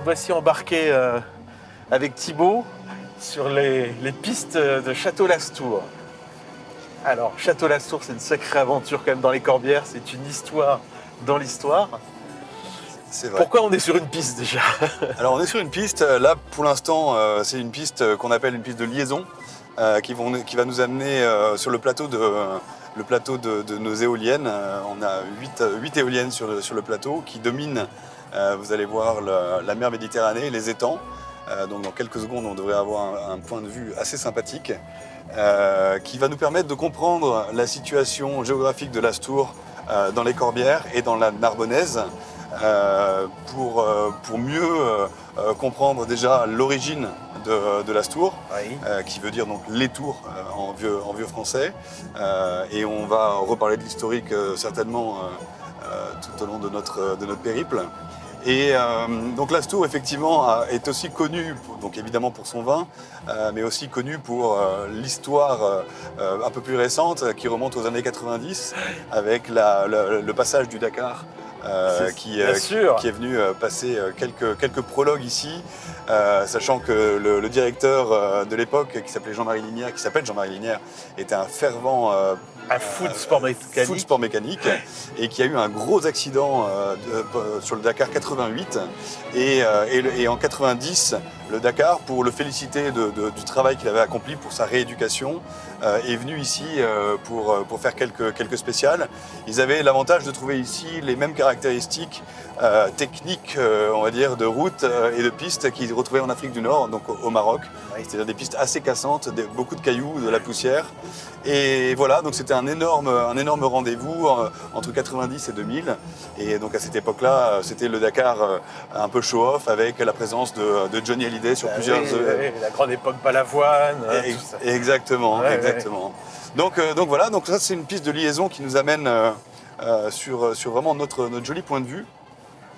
voici embarqués avec Thibaut sur les pistes de Château-Lastour. Alors, Château-Lastour, c'est une sacrée aventure quand même dans les Corbières, c'est une histoire dans l'histoire. C'est vrai. Pourquoi on est sur une piste déjà? Alors on est sur une piste, là pour l'instant c'est une piste qu'on appelle une piste de liaison qui va nous amener sur le plateau de nos éoliennes. On a 8 éoliennes sur le plateau qui dominent, vous allez voir, la mer Méditerranée, les étangs. Donc dans quelques secondes on devrait avoir un point de vue assez sympathique qui va nous permettre de comprendre la situation géographique de l'Astour dans les Corbières et dans la Narbonnaise. Pour mieux comprendre déjà l'origine de l'Astour, Oui. qui veut dire donc les tours en vieux français. Et on va reparler de l'historique certainement tout au long de notre périple. Et donc l'Astour effectivement est aussi connu, donc évidemment pour son vin, mais aussi connu pour l'histoire un peu plus récente qui remonte aux années 90 avec le passage du Dakar. Qui est venu passer quelques prologues ici, sachant que le directeur de l'époque, qui s'appelle Jean-Marie Linière, était un fervent fou de sport mécanique, et qui a eu un gros accident sur le Dakar 88 et en 90 le Dakar, pour le féliciter du travail qu'il avait accompli pour sa rééducation, est venu ici pour faire quelques spéciales. Ils avaient l'avantage de trouver ici les mêmes caractéristiques techniques, on va dire, de route et de pistes qu'ils retrouvaient en Afrique du Nord, donc au Maroc. Oui. C'est-à-dire des pistes assez cassantes, beaucoup de cailloux, de la poussière. Et voilà, donc c'était un énorme rendez-vous entre 90 et 2000. Et donc à cette époque-là, c'était le Dakar un peu show-off avec la présence de Johnny Hallyday sur plusieurs... la grande époque Balavoine. Tout ça. Exactement. Donc voilà, donc ça c'est une piste de liaison qui nous amène sur vraiment notre joli point de vue.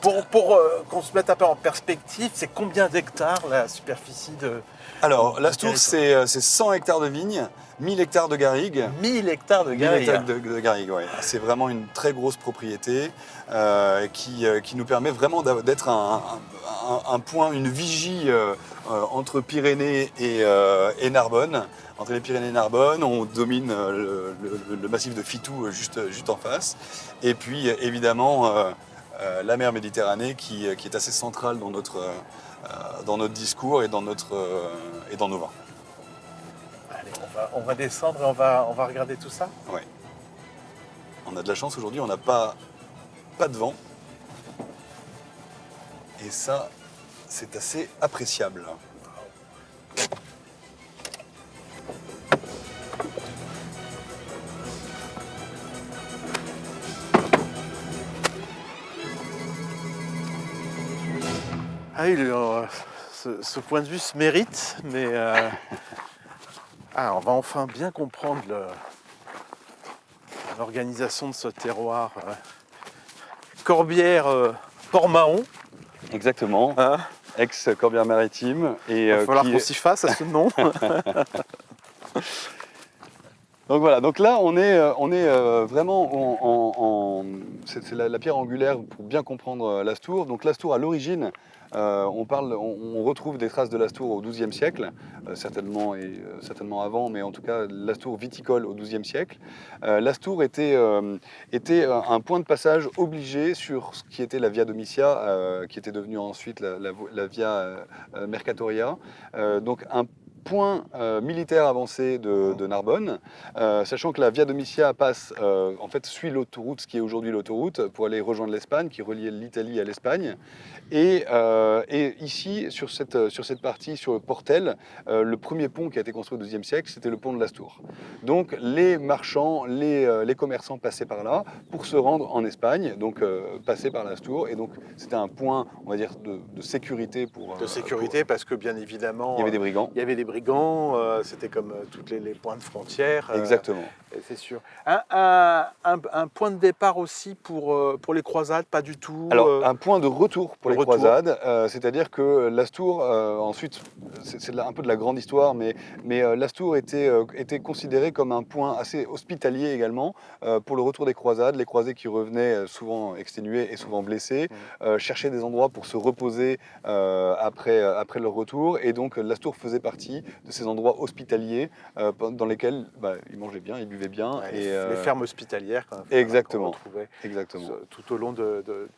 Pour qu'on se mette un peu en perspective, c'est combien d'hectares la superficie de... Alors, l'Astour, c'est 100 hectares de vignes, 1000 hectares de garrigues. 1000 hectares de garrigues. 1000 hectares de garrigues, oui. C'est vraiment une très grosse propriété qui nous permet vraiment d'être un point, une vigie entre Pyrénées et Narbonne. Entre les Pyrénées et Narbonne, on domine le massif de Fitou juste en face. Et puis, évidemment, la mer Méditerranée qui est assez centrale dans notre discours et dans nos vins. Allez, on va descendre et on va regarder tout ça. Ouais. On a de la chance aujourd'hui, on n'a pas de vent. Et ça, c'est assez appréciable. Ah oui, ce point de vue se mérite, mais on va enfin bien comprendre l'organisation de ce terroir. Corbière Port-Mahon. Exactement, Hein, ex-Corbières-Maritimes. il va falloir qu'on s'y fasse à ce nom. Donc voilà, donc là on est vraiment c'est la pierre angulaire pour bien comprendre l'Astour. Donc l'Astour à l'origine, on retrouve des traces de l'Astour au XIIe siècle, certainement avant, mais en tout cas l'Astour viticole au XIIe siècle. L'Astour était un point de passage obligé sur ce qui était la Via Domitia, qui était devenue ensuite la Via Mercatoria. Donc un point militaire avancé de Narbonne, sachant que la Via Domitia suit l'autoroute, ce qui est aujourd'hui l'autoroute, pour aller rejoindre l'Espagne, qui reliait l'Italie à l'Espagne. Et ici, sur cette partie, sur le Portel, le premier pont qui a été construit au XIIe siècle, c'était le pont de l'Astour. Donc les marchands, les commerçants passaient par là pour se rendre en Espagne, donc passaient par l'Astour. Et donc c'était un point, on va dire, de sécurité Parce que bien évidemment, il y avait des brigands. brigands, c'était comme tous les points de frontière. Exactement. C'est sûr. Un point de départ aussi pour les croisades, pas du tout. Alors, un point de retour pour le les retour. croisades, c'est-à-dire que l'Astour, ensuite, c'est un peu de la grande histoire, mais l'Astour était considéré comme un point assez hospitalier également pour le retour des croisades. Les croisés qui revenaient souvent exténués et souvent blessés cherchaient des endroits pour se reposer après leur retour, et donc l'Astour faisait partie de ces endroits hospitaliers dans lesquels ils mangeaient bien, ils buvaient bien. Ouais, et, les fermes hospitalières, quoi, exactement. qu'on retrouvait Exactement. tout au long de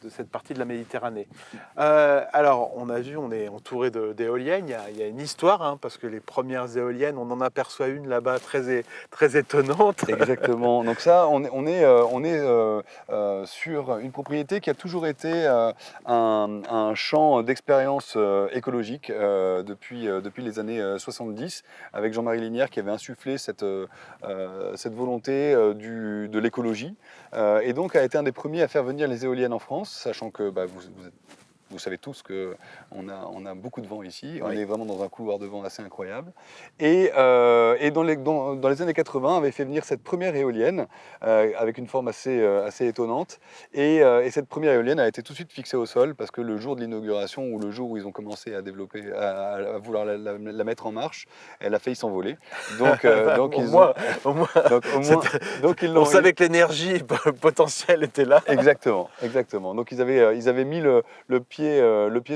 cette partie de la Méditerranée. Alors, on a vu, on est entouré d'éoliennes. Il y a une histoire, hein, parce que les premières éoliennes, on en aperçoit une là-bas très étonnante. Exactement. Donc ça, on est sur une propriété qui a toujours été un champ d'expérience écologique depuis les années 70, avec Jean-Marie Linière qui avait insufflé cette volonté de l'écologie, et donc a été un des premiers à faire venir les éoliennes en France, sachant que vous savez tous qu'on a beaucoup de vent ici. On est vraiment dans un couloir de vent assez incroyable. Et dans les années 80, on avait fait venir cette première éolienne avec une forme assez étonnante. Et cette première éolienne a été tout de suite fixée au sol parce que le jour de l'inauguration, ou le jour où ils ont commencé à développer, à vouloir la mettre en marche, elle a failli s'envoler. Donc On savait que l'énergie potentielle était là. Exactement. Donc ils avaient mis le pied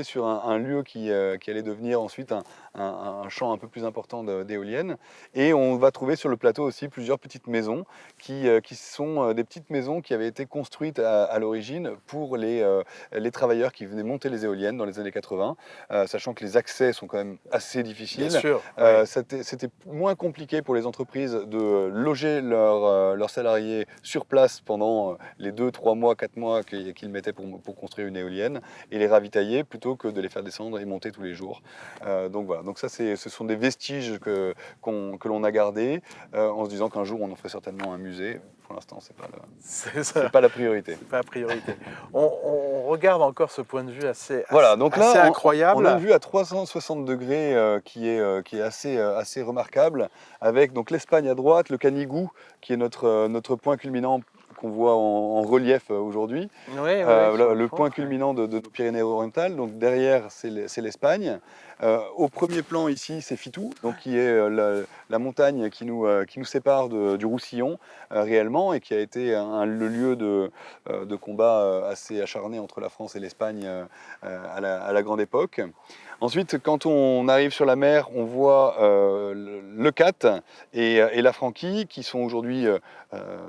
sur un lieu qui allait devenir ensuite un champ un peu plus important d'éoliennes. Et on va trouver sur le plateau aussi plusieurs petites maisons qui sont des petites maisons qui avaient été construites à l'origine pour les travailleurs qui venaient monter les éoliennes dans les années 80, sachant que les accès sont quand même assez difficiles. Bien sûr. C'était moins compliqué pour les entreprises de loger leurs salariés sur place pendant les 2, 3 mois, 4 mois qu'ils mettaient pour construire une éolienne, et les ravitailler plutôt que de les faire descendre et monter tous les jours. Donc voilà, donc ça ce sont des vestiges que l'on a gardés en se disant qu'un jour on en ferait certainement un musée. Pour l'instant, c'est pas la priorité. C'est pas la priorité. On regarde encore ce point de vue assez incroyable. On a une vue à 360 degrés qui est assez remarquable, avec donc l'Espagne à droite, le Canigou qui est notre point culminant qu'on voit en relief aujourd'hui, le point culminant de nos Pyrénées-Orientales. Donc derrière, c'est l'Espagne. Au premier plan ici, c'est Fitou, donc qui est la montagne qui nous sépare du Roussillon réellement, et qui a été le lieu de combat assez acharné entre la France et l'Espagne à la grande époque. Ensuite, quand on arrive sur la mer, on voit le Cat et la Franquie, qui sont aujourd'hui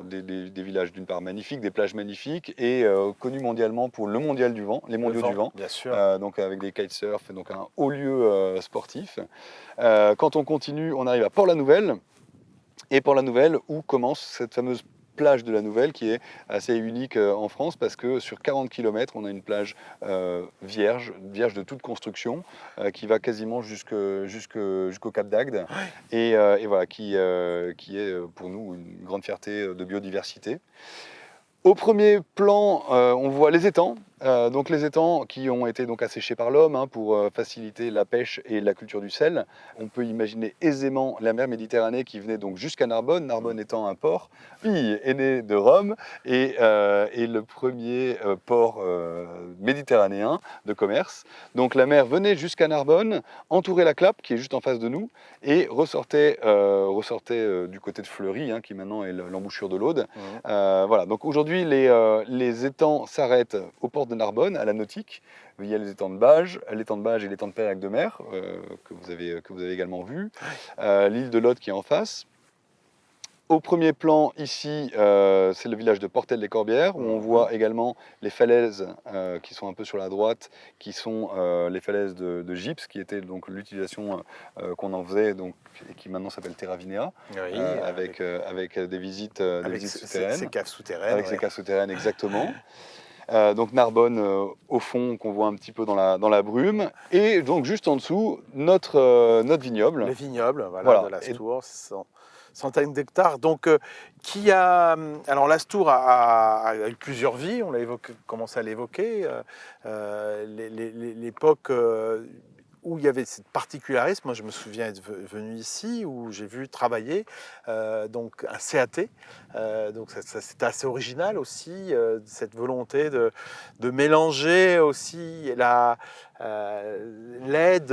des villages d'une part magnifiques, des plages magnifiques, et connus mondialement pour le mondial du vent, les mondiaux du vent, bien sûr. donc avec des kitesurf, donc un haut lieu sportif. Quand on continue, on arrive à Port-la-Nouvelle, et Port-la-Nouvelle où commence cette fameuse plage de la Nouvelle, qui est assez unique en France, parce que sur 40 km, on a une plage vierge de toute construction, qui va quasiment jusqu'au Cap d'Agde, et voilà, qui est pour nous une grande fierté de biodiversité. Au premier plan, on voit les étangs. Donc les étangs qui ont été donc asséchés par l'homme pour faciliter la pêche et la culture du sel. On peut imaginer aisément la mer Méditerranée qui venait donc jusqu'à Narbonne, Narbonne étant un port. Fille est née de Rome et le premier port méditerranéen de commerce. Donc la mer venait jusqu'à Narbonne, entourait la Clappe qui est juste en face de nous, et ressortait du côté de Fleury, qui maintenant est l'embouchure de l'Aude. Voilà. Donc aujourd'hui les étangs s'arrêtent au port de Narbonne, à la nautique, via les étangs de Bages et l'étang de Pérac de Mer, que vous avez également vu, l'île de Lot qui est en face. Au premier plan, ici, c'est le village de Portel-les-Corbières, où on voit également les falaises qui sont un peu sur la droite, qui sont les falaises de gypse, qui était donc l'utilisation qu'on en faisait, donc, et qui maintenant s'appelle Terra Vinea, avec des visites souterraines. Ces caves souterraines. Avec ces caves souterraines, exactement. Donc Narbonne au fond, qu'on voit un petit peu dans la brume, et donc juste en dessous notre vignoble. Le vignoble, de l'Astour, centaines d'hectares. Donc alors l'Astour a eu plusieurs vies, on l'a commencé à l'évoquer. L'époque où il y avait cette particularité. Moi, je me souviens être venu ici, où j'ai vu travailler donc un CAT. Donc ça, c'était assez original aussi, cette volonté de mélanger aussi l'aide,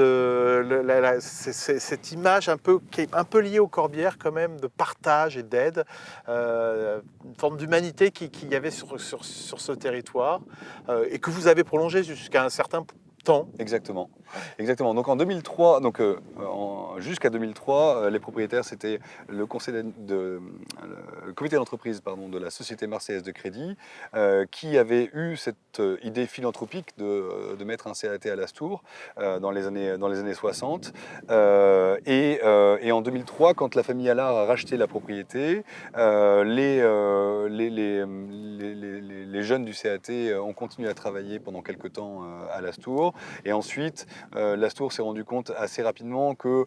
cette image un peu, qui est un peu liée aux Corbières quand même, de partage et d'aide, une forme d'humanité qu'il y avait sur ce territoire, et que vous avez prolongé jusqu'à un certain temps. Exactement. Exactement. Donc en 2003, jusqu'à 2003, les propriétaires, c'était le le comité d'entreprise de la Société Marseillaise de Crédit, qui avait eu cette idée philanthropique de mettre un CAT à Lastours dans les années 60. Et en 2003, quand la famille Allard a racheté la propriété, les jeunes du CAT ont continué à travailler pendant quelques temps à Lastours. Et ensuite, Lastours s'est rendu compte assez rapidement que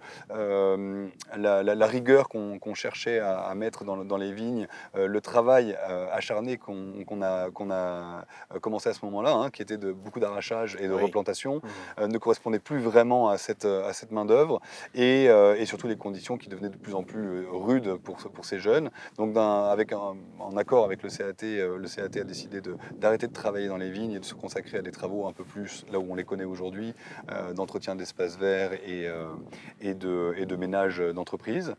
la rigueur qu'on cherchait à mettre dans les vignes, le travail acharné qu'on a commencé à ce moment-là, hein, qui était beaucoup d'arrachage et de replantation, ne correspondait plus vraiment à cette main-d'œuvre, et surtout les conditions qui devenaient de plus en plus rudes pour ces jeunes. Donc, en accord avec le CAT a décidé d'arrêter de travailler dans les vignes et de se consacrer à des travaux un peu plus là où on les connaît aujourd'hui, d'entretien d'espaces verts et de ménage d'entreprise.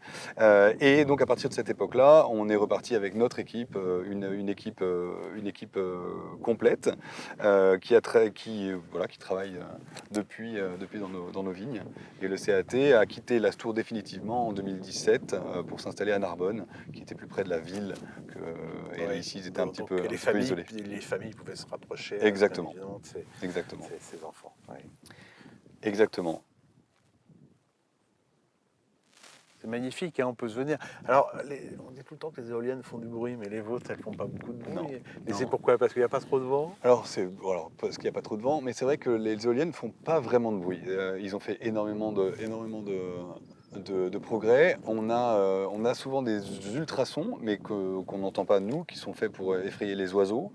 Et donc à partir de cette époque-là, on est reparti avec notre équipe, une équipe complète, qui travaille depuis dans nos vignes. Et le CAT a quitté Lastours définitivement en 2017 pour s'installer à Narbonne, qui était plus près de la ville. Et ici, ils étaient un petit peu isolés. Les familles pouvaient se rapprocher. Exactement. De ces enfants. Ouais. Exactement. C'est magnifique, hein, on peut se venir. Alors, on dit tout le temps que les éoliennes font du bruit, mais les vôtres, elles font pas beaucoup de bruit. Non. Et c'est pourquoi? Parce qu'il n'y a pas trop de vent? Alors, parce qu'il n'y a pas trop de vent, mais c'est vrai que les éoliennes font pas vraiment de bruit. Ils ont fait énormément de progrès. On a souvent des ultrasons, mais qu'on n'entend pas nous, qui sont faits pour effrayer les oiseaux.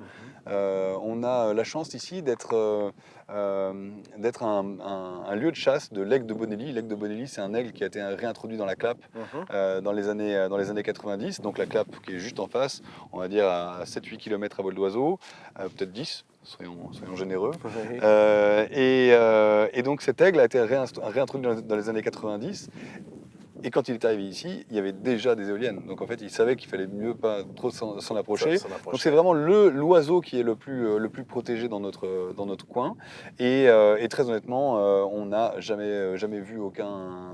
On a la chance ici d'être un lieu de chasse de l'aigle de Bonelli. L'aigle de Bonelli, c'est un aigle qui a été réintroduit dans la Clappe dans les années 90. Donc la Clappe qui est juste en face, on va dire à 7-8 km à vol d'oiseau, peut-être 10. Soyons généreux. Oui. Et donc cet aigle a été réintroduit dans les années 90. Et quand il est arrivé ici, il y avait déjà des éoliennes. Donc en fait, il savait qu'il fallait mieux pas trop s'en approcher. Donc c'est vraiment l'oiseau qui est le plus protégé dans notre coin. Et très honnêtement, on n'a jamais vu aucun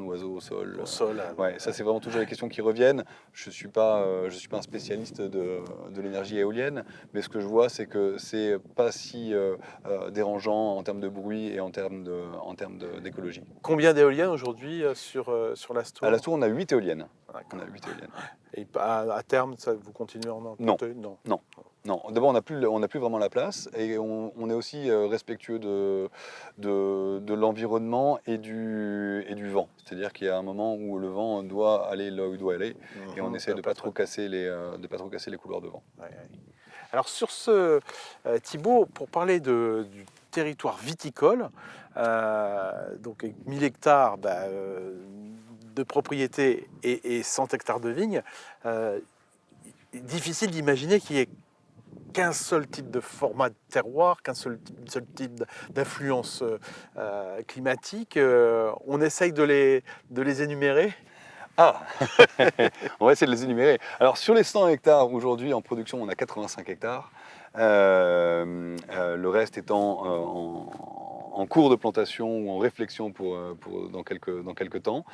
oiseau au sol. Au sol. Ouais, ça c'est vraiment toujours les questions qui reviennent. Je suis pas un spécialiste de l'énergie éolienne, mais ce que je vois, c'est que c'est pas si dérangeant en termes de bruit et en termes d'écologie. Combien d'éoliennes aujourd'hui sur Lastours? À Lastours, on a 8 éoliennes. D'accord. On a 8 éoliennes. Et à terme, vous continuez à en implanter? Non. D'abord, on n'a plus vraiment la place, et on est aussi respectueux de l'environnement et du vent. C'est-à-dire qu'il y a un moment où le vent doit aller là où il doit aller, et on essaie de ne pas trop casser les couloirs de vent. Ouais. Alors sur ce, Thibaut, pour parler du territoire viticole, donc avec 1000 hectares de propriété et 100 hectares de vignes, difficile d'imaginer qu'il y ait qu'un seul type de format de terroir, qu'un seul type d'influence climatique. On essaye de les énumérer. Ah On va essayer de les énumérer. Alors sur les 100 hectares, aujourd'hui en production, on a 85 hectares. Le reste étant en cours de plantation ou en réflexion dans quelques temps,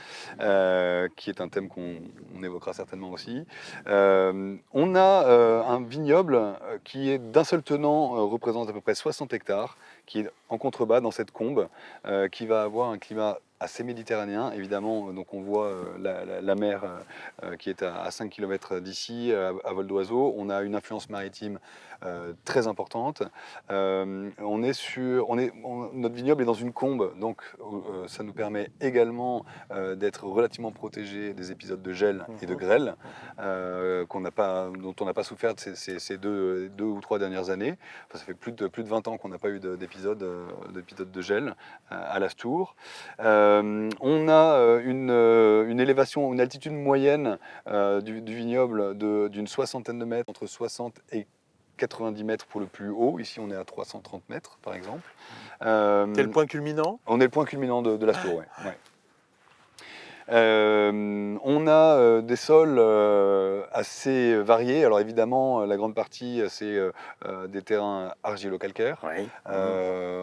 qui est un thème qu'on évoquera certainement aussi. On a un vignoble qui est d'un seul tenant, représente à peu près 60 hectares, qui est en contrebas dans cette combe, qui va avoir un climat assez méditerranéen, évidemment. Donc on voit la mer qui est à 5 km d'ici, à vol d'oiseau. On a une influence maritime très importante. Notre vignoble est dans une combe, donc ça nous permet également d'être relativement protégé des épisodes de gel et de grêle dont on n'a pas souffert ces deux ou trois dernières années. Enfin, ça fait plus de 20 ans qu'on n'a pas eu d'épisode de gel à l'Astour. On a une élévation, une altitude moyenne du vignoble d'une soixantaine de mètres, entre 60 et 90 mètres pour le plus haut. Ici, on est à 330 mètres, par exemple. C'est le point culminant? On est le point culminant de l'Astour, ouais. On a des sols assez variés. Alors évidemment, la grande partie, c'est des terrains argilo-calcaires. Oui.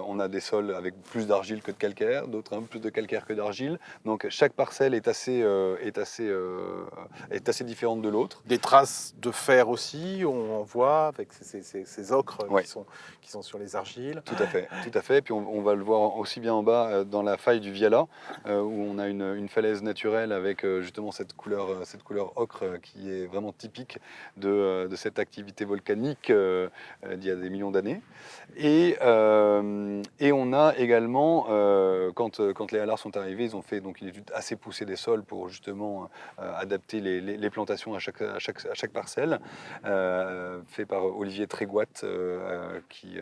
On a des sols avec plus d'argile que de calcaire, d'autres un peu plus de calcaire que d'argile. Donc chaque parcelle est assez différente de l'autre. Des traces de fer aussi, on voit, avec ces ocres Ouais. qui sont sur les argiles. Tout à fait. Puis on va le voir aussi bien en bas dans la faille du Viala, où on a une falaise naturelle avec justement cette couleur ocre qui est vraiment typique de cette activité volcanique d'il y a des millions d'années. Et on a également, quand les hallards sont arrivés, ils ont fait donc une étude assez poussée des sols pour justement adapter les plantations à chaque parcelle, fait par Olivier Trégoat, qui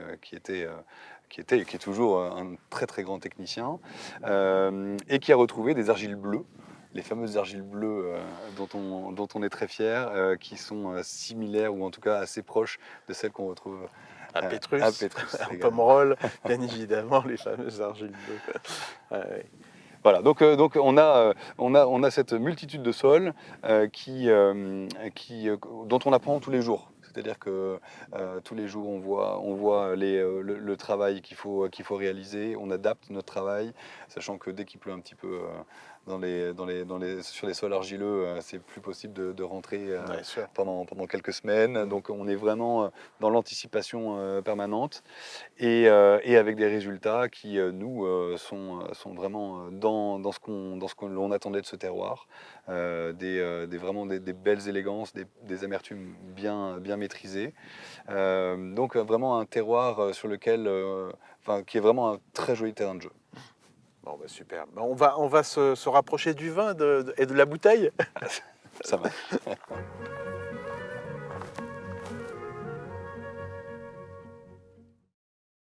est toujours un très très grand technicien, et qui a retrouvé des argiles bleues, les fameuses argiles bleues dont on est très fier, qui sont similaires ou en tout cas assez proches de celles qu'on retrouve à Pétrus, à Pomerol, bien évidemment, les fameuses argiles bleues. Ouais. Voilà, donc on a cette multitude de sols dont on apprend tous les jours. C'est-à-dire que tous les jours, on voit le travail qu'il faut réaliser, on adapte notre travail, sachant que dès qu'il pleut un petit peu sur les sols argileux, c'est plus possible de rentrer pendant quelques semaines. Donc on est vraiment dans l'anticipation permanente et avec des résultats qui, sont vraiment dans ce que l'on attendait de ce terroir. Vraiment des belles élégances, des amertumes bien maîtrisées. Donc vraiment un terroir sur lequel, qui est vraiment un très joli terrain de jeu. Bon, bah, super. On va se rapprocher du vin et de la bouteille. Ça marche.